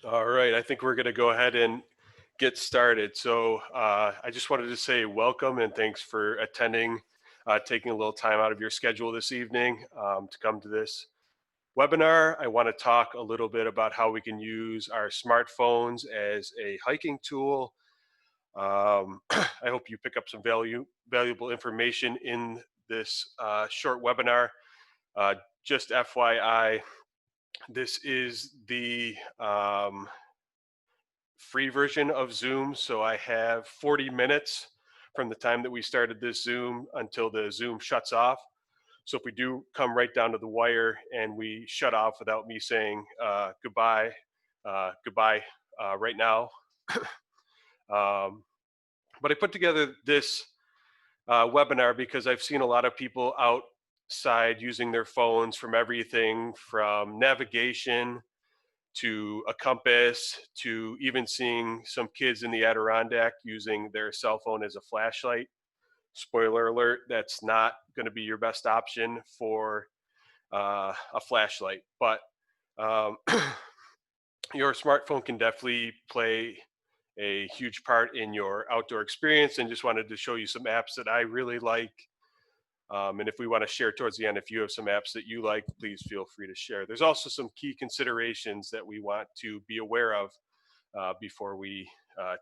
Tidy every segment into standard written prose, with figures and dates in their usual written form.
All right, I think we're going to go ahead and get started. I just wanted to say welcome and thanks for attending, taking a little time out of your schedule this evening to come to this webinar. I want to talk a little bit about how we can use our smartphones as a hiking tool. I hope you pick up some valuable information in this short webinar. Uh, just FYI, this is the free version of Zoom. So I have 40 minutes from the time that we started this Zoom until the Zoom shuts off. So if we do come right down to the wire and we shut off without me saying goodbye right now. um, but I put together this webinar because I've seen a lot of people outside using their phones from everything from navigation to a compass to even seeing some kids in the Adirondack using their cell phone as a flashlight. Spoiler alert, that's not going to be your best option for a flashlight, but um, your smartphone can definitely play a huge part in your outdoor experience. And just wanted to show you some apps that I really like. And if we want to share towards the end, if you have some apps that you like, please feel free to share. There's also some key considerations that we want to be aware of before we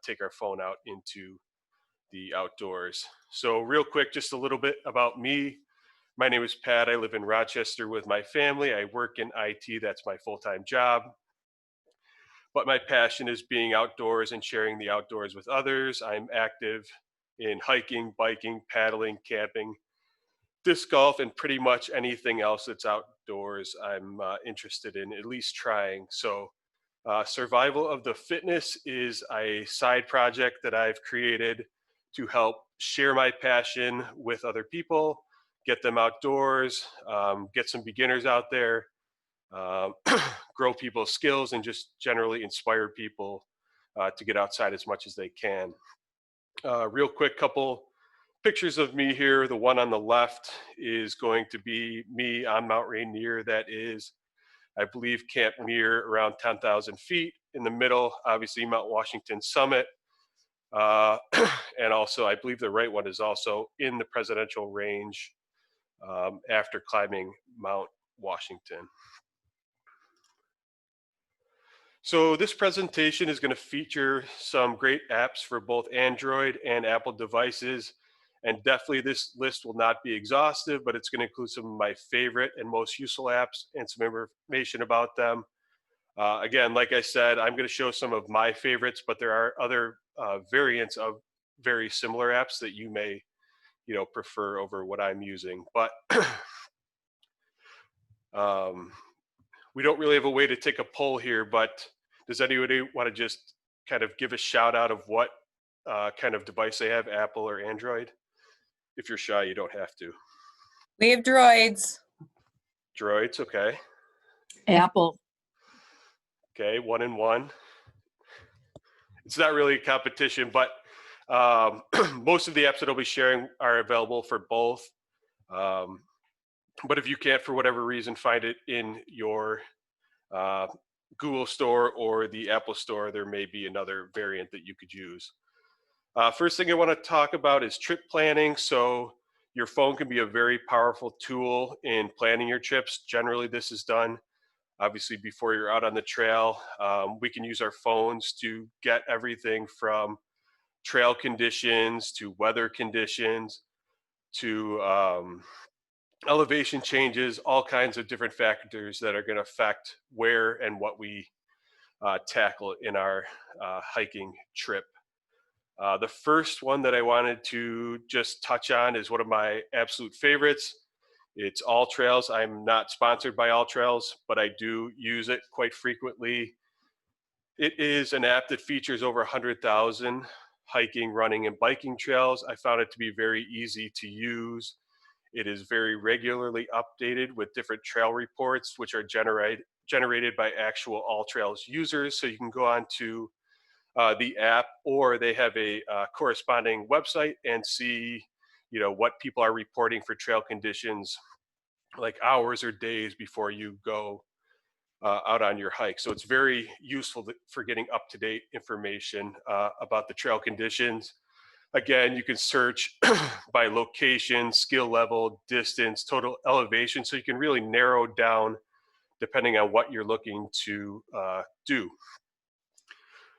take our phone out into the outdoors. So, real quick, just a little bit about me. My name is Pat. I live in Rochester with my family. I work in IT, that's my full time job. But my passion is being outdoors and sharing the outdoors with others. I'm active in hiking, biking, paddling, camping, disc golf, and pretty much anything else that's outdoors. I'm interested in at least trying. Survival of the Fitness is a side project that I've created to help share my passion with other people, get them outdoors, get some beginners out there, um, grow people's skills, and just generally inspire people to get outside as much as they can. Real quick, couple pictures of me here. The one on the left is going to be me on Mount Rainier. That is, I believe, Camp Muir, around 10,000 feet. In the middle, obviously, Mount Washington Summit. Uh, and also, I believe the right one is also in the presidential range after climbing Mount Washington. So this presentation is going to feature some great apps for both Android and Apple devices. And definitely this list will not be exhaustive, but it's going to include some of my favorite and most useful apps and some information about them. Again, like I said, I'm going to show some of my favorites, but there are other variants of very similar apps that you may, prefer over what I'm using. But um, we don't really have a way to take a poll here, but does anybody want to just kind of give a shout out of what kind of device they have, Apple or Android? If you're shy, you don't have to. We have droids. Droids, okay. Apple. Okay, 1-1. It's not really a competition, but most of the apps that I'll be sharing are available for both. Um, but if you can't, for whatever reason, find it in your uh, Google Store or the Apple Store, there may be another variant that you could use. First thing I want to talk about is trip planning. So your phone can be a very powerful tool in planning your trips. Generally, this is done obviously before you're out on the trail. We can use our phones to get everything from trail conditions to weather conditions to elevation changes, all kinds of different factors that are going to affect where and what we tackle in our hiking trip. The first one that I wanted to just touch on is one of my absolute favorites. It's All Trails. I'm not sponsored by All Trails, but I do use it quite frequently. It is an app that features over 100,000 hiking, running, and biking trails. I found it to be very easy to use. It is very regularly updated with different trail reports, which are generated by actual All Trails users. So you can go on to the app, or they have a corresponding website and see, what people are reporting for trail conditions, like hours or days before you go out on your hike. So it's very useful for getting up-to-date information about the trail conditions. Again, you can search by location, skill level, distance, total elevation, so you can really narrow down depending on what you're looking to do.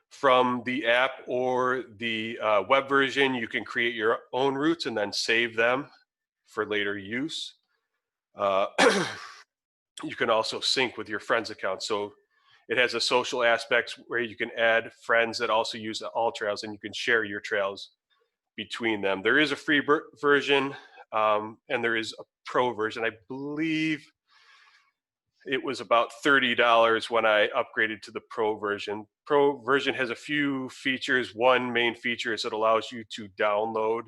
From the app or the web version, you can create your own routes and then save them for later use. You can also sync with your friends' accounts. So it has a social aspect where you can add friends that also use AllTrails, and you can share your trails between them. There is a free version, and there is a pro version. I believe it was about $30 when I upgraded to the pro version. Pro version has a few features. One main feature is it allows you to download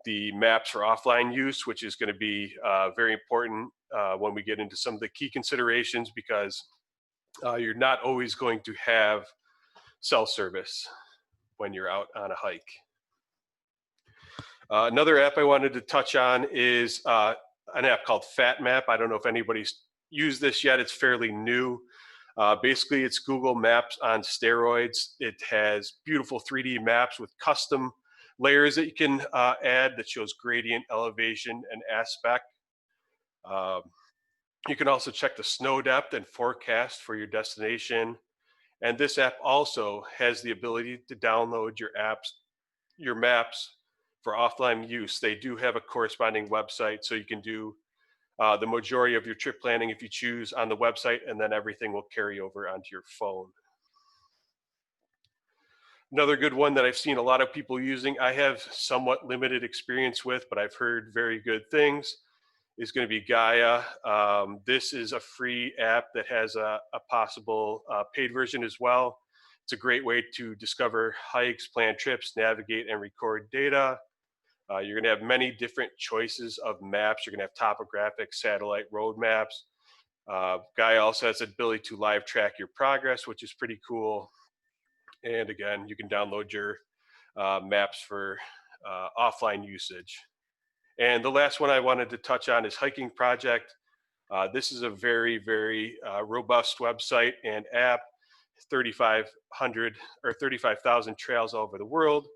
the maps for offline use, which is going to be very important when we get into some of the key considerations, because you're not always going to have cell service when you're out on a hike. Another app I wanted to touch on is an app called FatMap. I don't know if anybody's used this yet. It's fairly new. Basically, it's Google Maps on steroids. It has beautiful 3D maps with custom layers that you can add that shows gradient, elevation, and aspect. You can also check the snow depth and forecast for your destination. And this app also has the ability to download your maps for offline use. They do have a corresponding website, so you can do the majority of your trip planning if you choose on the website, and then everything will carry over onto your phone. Another good one that I've seen a lot of people using, I have somewhat limited experience with, but I've heard very good things, is going to be Gaia. This is a free app that has a possible paid version as well. It's a great way to discover hikes, plan trips, navigate, and record data. You're going to have many different choices of maps. You're going to have topographic, satellite, road maps. Gaia also has the ability to live track your progress, which is pretty cool. And again, you can download your maps for offline usage. And the last one I wanted to touch on is Hiking Project. This is a very, very robust website and app. 3,500 or 35,000 trails all over the world.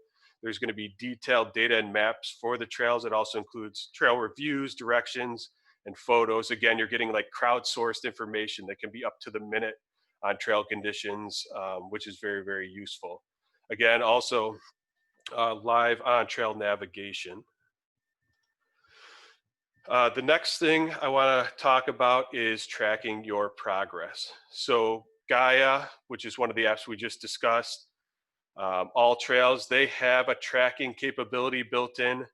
There's going to be detailed data and maps for the trails. It also includes trail reviews, directions, and photos. Again, you're getting like crowdsourced information that can be up to the minute on trail conditions, which is very, very useful. Again, also live on trail navigation. The next thing I want to talk about is tracking your progress. So Gaia, which is one of the apps we just discussed, AllTrails, they have a tracking capability built in.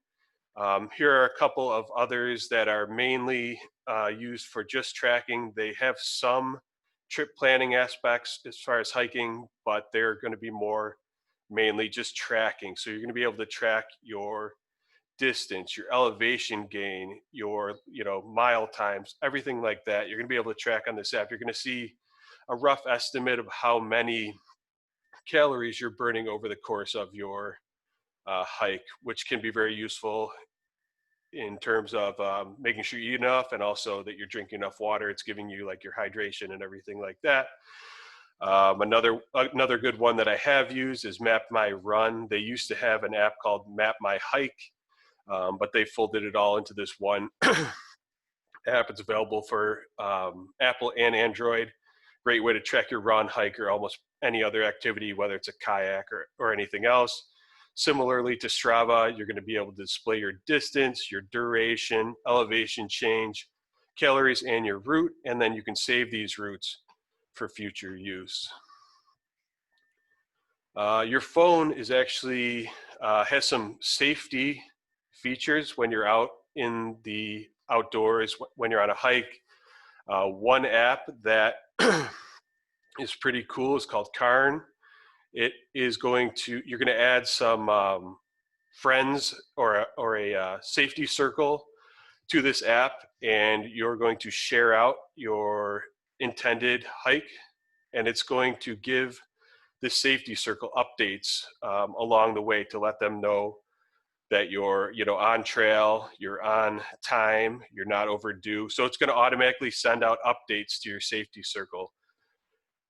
Here are a couple of others that are mainly used for just tracking. They have some trip planning aspects as far as hiking, but they're going to be more mainly just tracking. So you're going to be able to track your distance, your elevation gain, your mile times, everything like that. You're going to be able to track on this app. You're going to see a rough estimate of how many calories you're burning over the course of your hike, which can be very useful in terms of making sure you eat enough, and also that you're drinking enough water. It's giving you like your hydration and everything like that. Another good one that I have used is Map My Run. They used to have an app called Map My Hike, but they folded it all into this one app. It's available for Apple and Android. Great way to track your run, hike, or almost any other activity, whether it's a kayak or anything else. Similarly to Strava, you're going to be able to display your distance, your duration, elevation change, calories, and your route, and then you can save these routes for future use. Your phone is actually has some safety features when you're out in the outdoors, when you're on a hike. One app that is pretty cool is called Cairn. It is you're going to add some friends or a safety circle to this app, and you're going to share out your intended hike, and it's going to give this safety circle updates along the way to let them know that you're on trail, you're on time, you're not overdue. So it's going to automatically send out updates to your safety circle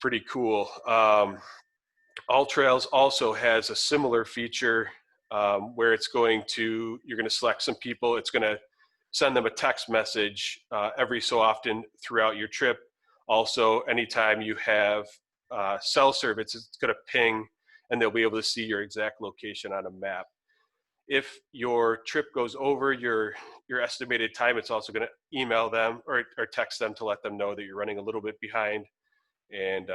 pretty cool. All Trails also has a similar feature where you're going to select some people. It's going to send them a text message every so often throughout your trip. Also, anytime you have cell service, it's going to ping and they'll be able to see your exact location on a map. If your trip goes over your estimated time, it's also going to email them or text them to let them know that you're running a little bit behind. And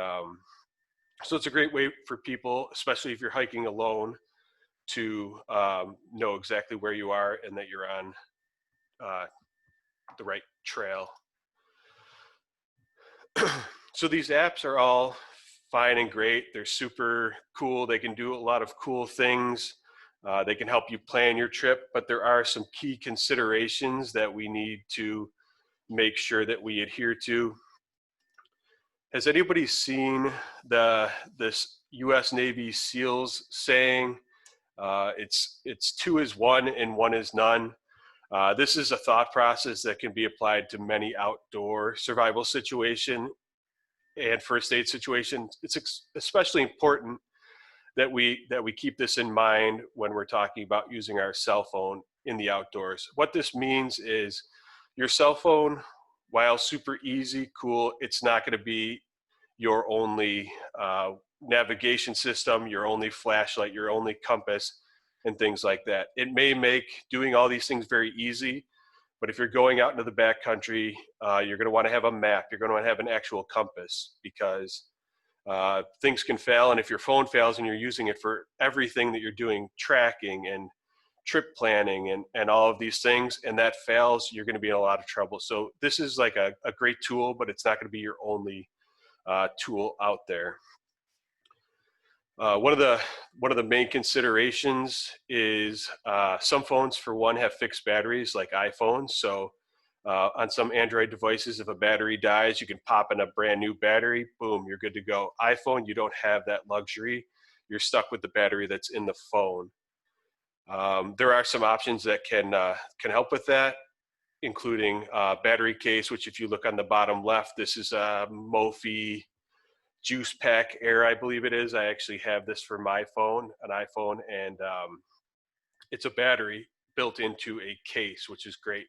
so it's a great way for people, especially if you're hiking alone, to know exactly where you are and that you're on the right trail. So these apps are all fine and great. They're super cool. They can do a lot of cool things. They can help you plan your trip, but there are some key considerations that we need to make sure that we adhere to. Has anybody seen this U.S. Navy SEALs saying, it's two is one and one is none? This is a thought process that can be applied to many outdoor survival situation and first aid situations. It's especially important that we keep this in mind when we're talking about using our cell phone in the outdoors. What this means is your cell phone, while super easy, cool, it's not going to be your only navigation system, your only flashlight, your only compass, and things like that. It may make doing all these things very easy, but if you're going out into the backcountry, you're going to want to have a map. You're going to want to have an actual compass because things can fail. And if your phone fails and you're using it for everything that you're doing, tracking and trip planning and all of these things, and that fails, you're going to be in a lot of trouble. So this is like a great tool, but it's not going to be your only tool out there. One of the main considerations is some phones, for one, have fixed batteries like iPhones. So on some Android devices, if a battery dies, you can pop in a brand new battery, boom, you're good to go. iPhone, you don't have that luxury. You're stuck with the battery that's in the phone. There are some options that can help with that, including battery case, which if you look on the bottom left, this is a Mophie Juice Pack Air, I believe it is. I actually have this for my phone, an iPhone, and it's a battery built into a case, which is great.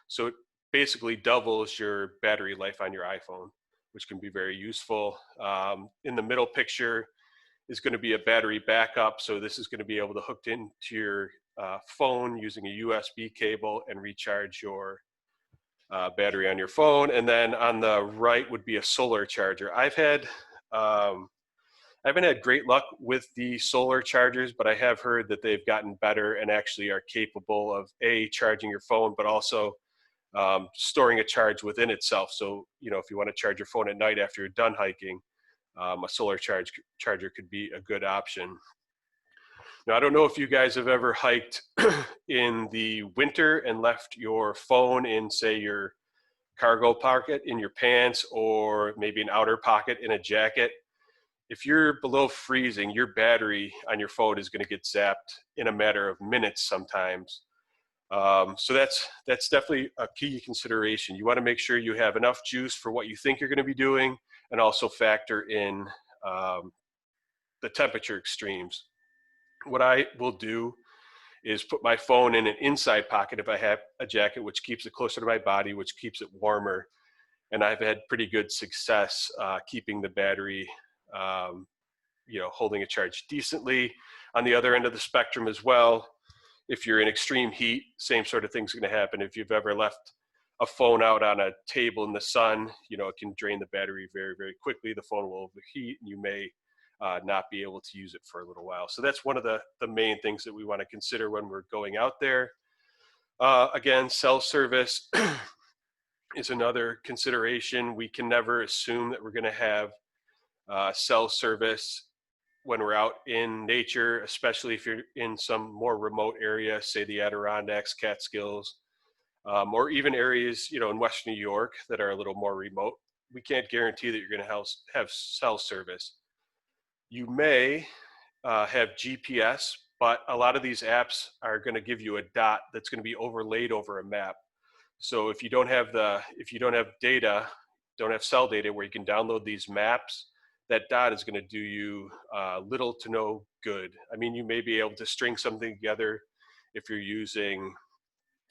So it basically doubles your battery life on your iPhone, which can be very useful. In the middle picture is going to be a battery backup. So this is going to be able to hook into your phone using a USB cable and recharge your battery on your phone. And then on the right would be a solar charger. I haven't had great luck with the solar chargers, but I have heard that they've gotten better and actually are capable of charging your phone, but also storing a charge within itself. So, if you want to charge your phone at night after you're done hiking, a solar charger could be a good option. Now, I don't know if you guys have ever hiked in the winter and left your phone in, say, your cargo pocket in your pants or maybe an outer pocket in a jacket. If you're below freezing, your battery on your phone is going to get zapped in a matter of minutes sometimes. So that's definitely a key consideration. You want to make sure you have enough juice for what you think you're going to be doing and also factor in the temperature extremes. What I will do is put my phone in an inside pocket if I have a jacket, which keeps it closer to my body, which keeps it warmer. And I've had pretty good success keeping the battery, holding a charge decently. On the other end of the spectrum as well, if you're in extreme heat, same sort of thing's going to happen. If you've ever left a phone out on a table in the sun, it can drain the battery very, very quickly. The phone will overheat and you may not be able to use it for a little while. So that's one of the main things that we want to consider when we're going out there. Again, cell service is another consideration. We can never assume that we're going to have cell service when we're out in nature, especially if you're in some more remote area, say the Adirondacks, Catskills, or even areas, in Western New York that are a little more remote. We can't guarantee that you're going to have cell service. You may have GPS, but a lot of these apps are going to give you a dot that's going to be overlaid over a map. So if you don't have data, don't have cell data where you can download these maps, that dot is going to do you little to no good. I mean, you may be able to string something together if you're using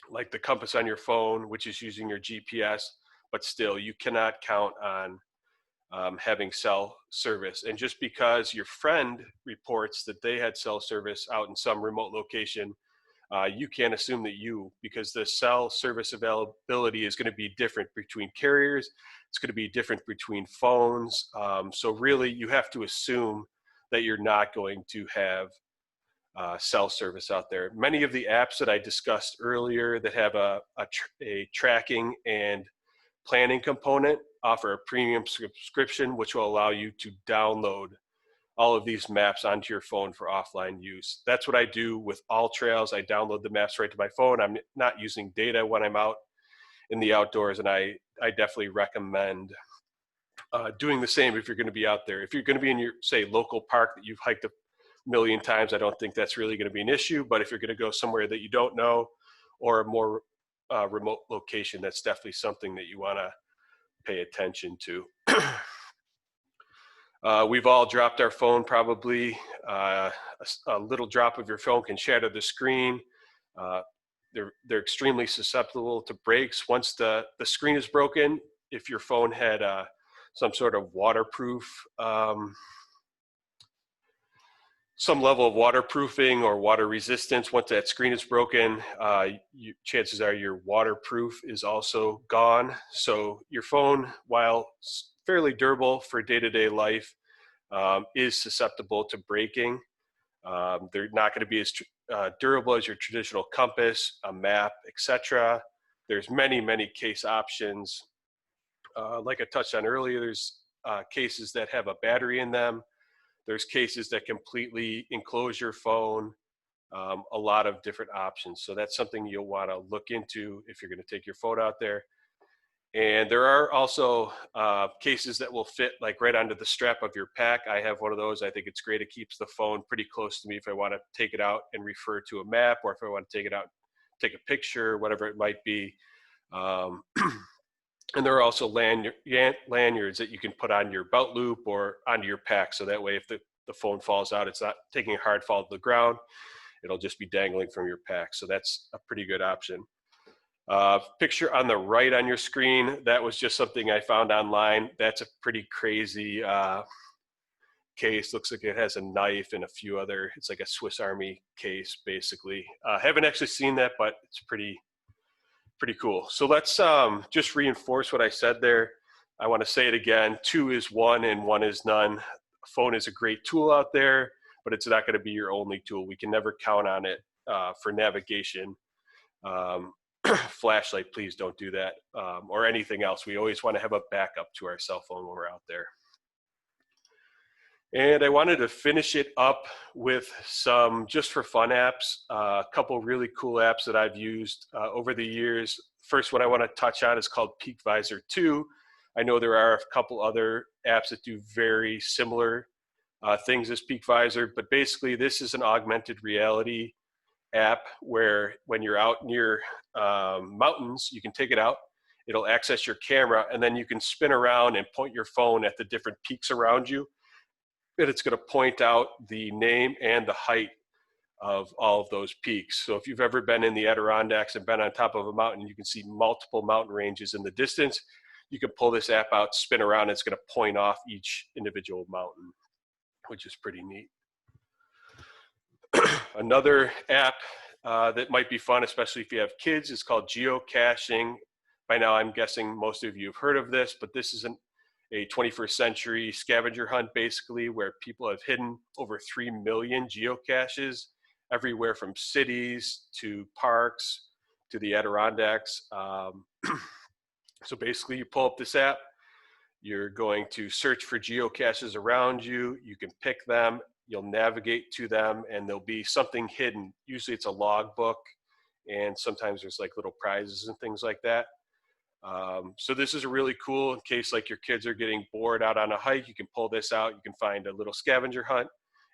like the compass on your phone, which is using your GPS, but still you cannot count on having cell service. And just because your friend reports that they had cell service out in some remote location, you can't assume that because the cell service availability is going to be different between carriers. It's going to be different between phones. So really you have to assume that you're not going to have cell service out there. Many of the apps that I discussed earlier that have a tracking and planning component offer a premium subscription, which will allow you to download all of these maps onto your phone for offline use. That's what I do with AllTrails. I download the maps right to my phone. I'm not using data when I'm out in the outdoors, and I definitely recommend doing the same if you're going to be out there. If you're going to be in your, say, local park that you've hiked a million times, I don't think that's really going to be an issue. But if you're going to go somewhere that you don't know or a more remote location, that's definitely something that you want to pay attention to. We've all dropped our phone probably. A little drop of your phone can shatter the screen. They're extremely susceptible to breaks. Once the screen is broken, if your phone had some sort of waterproof, some level of waterproofing or water resistance, once that screen is broken, chances are your waterproof is also gone. So your phone, while fairly durable for day-to-day life, is susceptible to breaking. They're not going to be as durable as your traditional compass, a map, etc. There's many case options. Like I touched on earlier, there's cases that have a battery in them. There's cases that completely enclose your phone. A lot of different options. So that's something you'll want to look into if you're going to take your phone out there. And there are also cases that will fit like right onto the strap of your pack. I have one of those. I think it's great. It keeps the phone pretty close to me if I want to take it out and refer to a map, or if I want to take it out, take a picture, whatever it might be. And there are also lanyards that you can put on your belt loop or onto your pack. So that way, if the phone falls out, it's not taking a hard fall to the ground. It'll just be dangling from your pack. So that's a pretty good option. Picture on the right on your screen, that was just something I found online. That's a pretty crazy case. Looks like it has a knife and a few other, it's like a Swiss Army case, basically. Haven't actually seen that, but it's pretty cool. So let's just reinforce what I said there. I want to say it again. 2 is 1 and 1 is none. A phone is a great tool out there, but it's not going to be your only tool. We can never count on it for navigation. Flashlight, please don't do that, or anything else. We always want to have a backup to our cell phone when we're out there. And I wanted to finish it up with some just for fun apps, a couple really cool apps that I've used over the years. First one I want to touch on is called PeakVisor 2. I know there are a couple other apps that do very similar things as PeakVisor, but basically this is an augmented reality app where when you're out near mountains, you can take it out, it'll access your camera, and then you can spin around and point your phone at the different peaks around you. And it's going to point out the name and the height of all of those peaks. So if you've ever been in the Adirondacks and been on top of a mountain, you can see multiple mountain ranges in the distance. You can pull this app out, spin around, and it's going to point off each individual mountain, which is pretty neat. Another app that might be fun, especially if you have kids, is called geocaching. By now, I'm guessing most of you have heard of this, but this is a 21st century scavenger hunt, basically, where people have hidden over 3 million geocaches everywhere from cities to parks to the Adirondacks. So basically, you pull up this app, you're going to search for geocaches around you, you can pick them, you'll navigate to them, and there'll be something hidden. Usually it's a logbook, and sometimes there's like little prizes and things like that. So this is a really cool in case like your kids are getting bored out on a hike. You can pull this out, you can find a little scavenger hunt,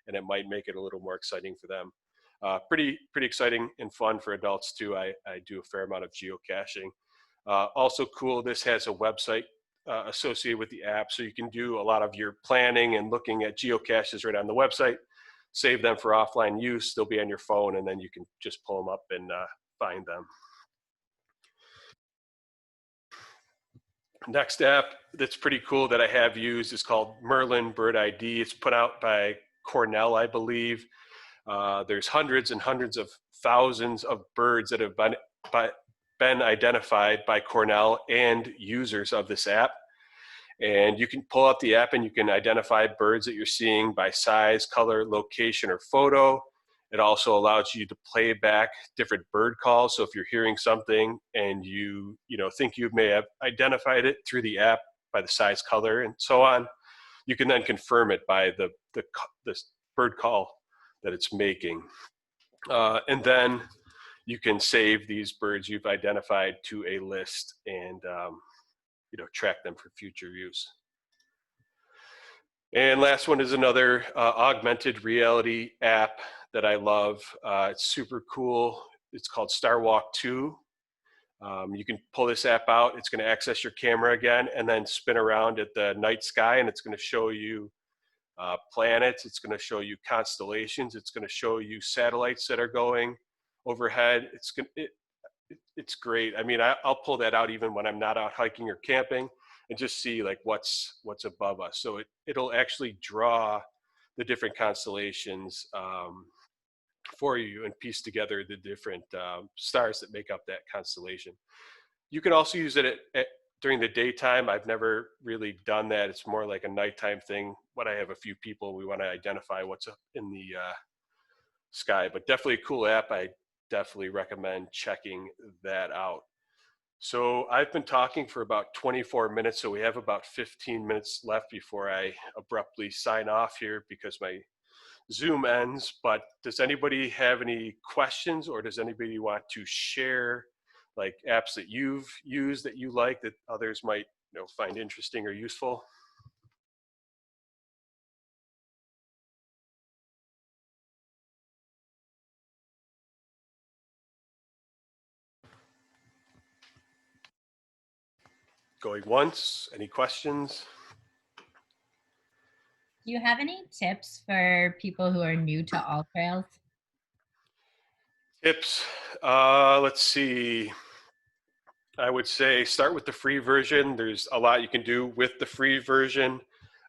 and it might make it a little more exciting for them. Pretty exciting and fun for adults too. I do a fair amount of geocaching. Also cool, this has a website associated with the app. So you can do a lot of your planning and looking at geocaches right on the website, save them for offline use. They'll be on your phone, and then you can just pull them up and find them. Next app that's pretty cool that I have used is called Merlin Bird ID. It's put out by Cornell, I believe. There's hundreds and hundreds of thousands of birds that have been identified by Cornell and users of this app. And you can pull out the app and you can identify birds that you're seeing by size, color, location, or photo. It also allows you to play back different bird calls. So if you're hearing something and you think you may have identified it through the app by the size, color, and so on, you can then confirm it by the bird call that it's making. And then you can save these birds you've identified to a list and track them for future use. And last one is another augmented reality app that I love. It's super cool. It's called Starwalk 2. You can pull this app out. It's going to access your camera again and then spin around at the night sky, and it's going to show you planets. It's going to show you constellations. It's going to show you satellites that are going overhead. It's great. I mean, I'll pull that out even when I'm not out hiking or camping and just see like what's above us. So it'll actually draw the different constellations for you and piece together the different stars that make up that constellation. You can also use it during the daytime. I've never really done that. It's more like a nighttime thing. When I have a few people, we want to identify what's up in the sky, but definitely a cool app. I definitely recommend checking that out. So I've been talking for about 24 minutes, so we have about 15 minutes left before I abruptly sign off here because my Zoom ends. But does anybody have any questions, or does anybody want to share like apps that you've used that you like that others might find interesting or useful? Going once. Any questions? Do you have any tips for people who are new to AllTrails? Tips. Let's see. I would say start with the free version. There's a lot you can do with the free version.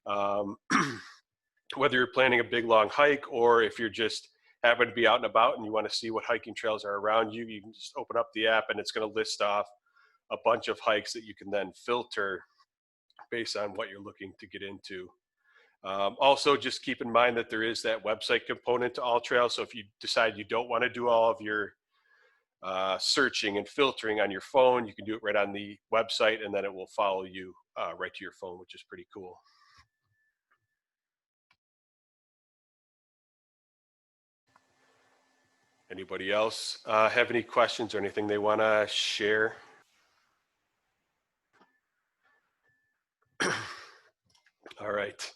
Whether you're planning a big long hike or if you're just happen to be out and about and you want to see what hiking trails are around you, you can just open up the app and it's going to list off a bunch of hikes that you can then filter based on what you're looking to get into. Also, just keep in mind that there is that website component to AllTrails. So if you decide you don't want to do all of your searching and filtering on your phone, you can do it right on the website, and then it will follow you right to your phone, which is pretty cool. Anybody else have any questions or anything they want to share? All right.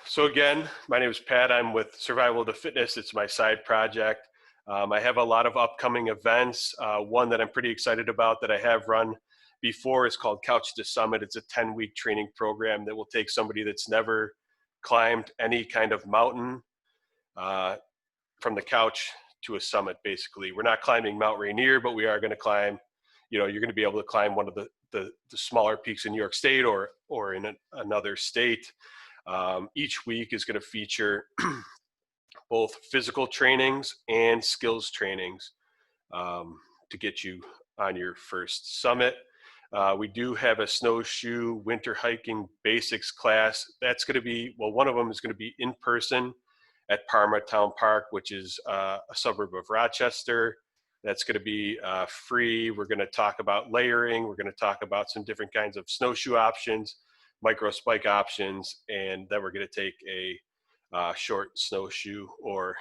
So again, my name is Pat. I'm with Survival to Fitness. It's my side project. I have a lot of upcoming events. One that I'm pretty excited about that I have run before is called Couch to Summit. It's a 10-week training program that will take somebody that's never climbed any kind of mountain from the couch to a summit, basically. We're not climbing Mount Rainier, but we are going to climb, you're going to be able to climb one of the smaller peaks in New York State or in another state. Each week is going to feature both physical trainings and skills trainings to get you on your first summit. We do have a snowshoe winter hiking basics class. That's going to be, one of them is going to be in person at Parma Town Park, which is a suburb of Rochester. That's going to be free. We're going to talk about layering. We're going to talk about some different kinds of snowshoe options, micro spike options, and then we're going to take a short snowshoe, or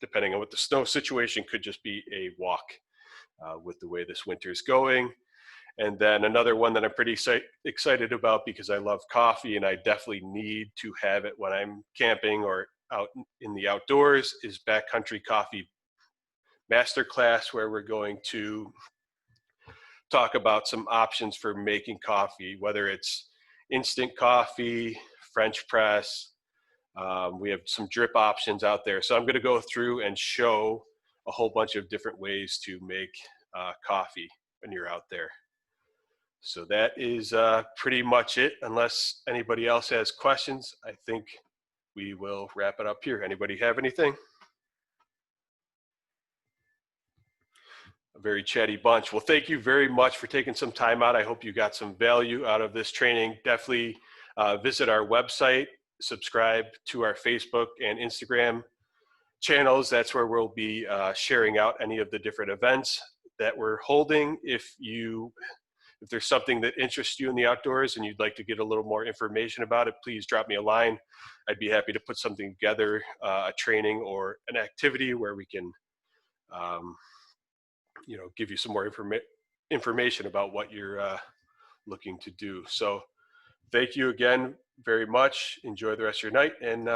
depending on what the snow situation, could just be a walk with the way this winter is going. And then another one that I'm pretty excited about because I love coffee and I definitely need to have it when I'm camping or out in the outdoors is Backcountry Coffee Masterclass, where we're going to talk about some options for making coffee, whether it's instant coffee, French press. We have some drip options out there. So I'm going to go through and show a whole bunch of different ways to make coffee when you're out there. So that is pretty much it. Unless anybody else has questions, I think we will wrap it up here. Anybody have anything? A very chatty bunch. Well, thank you very much for taking some time out. I hope you got some value out of this training. Definitely visit our website, subscribe to our Facebook and Instagram channels. That's where we'll be sharing out any of the different events that we're holding. If there's something that interests you in the outdoors and you'd like to get a little more information about it, please drop me a line. I'd be happy to put something together, a training or an activity where we can give you some more information about what you're looking to do. So thank you again very much. Enjoy the rest of your night, and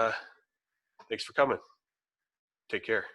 thanks for coming. Take care.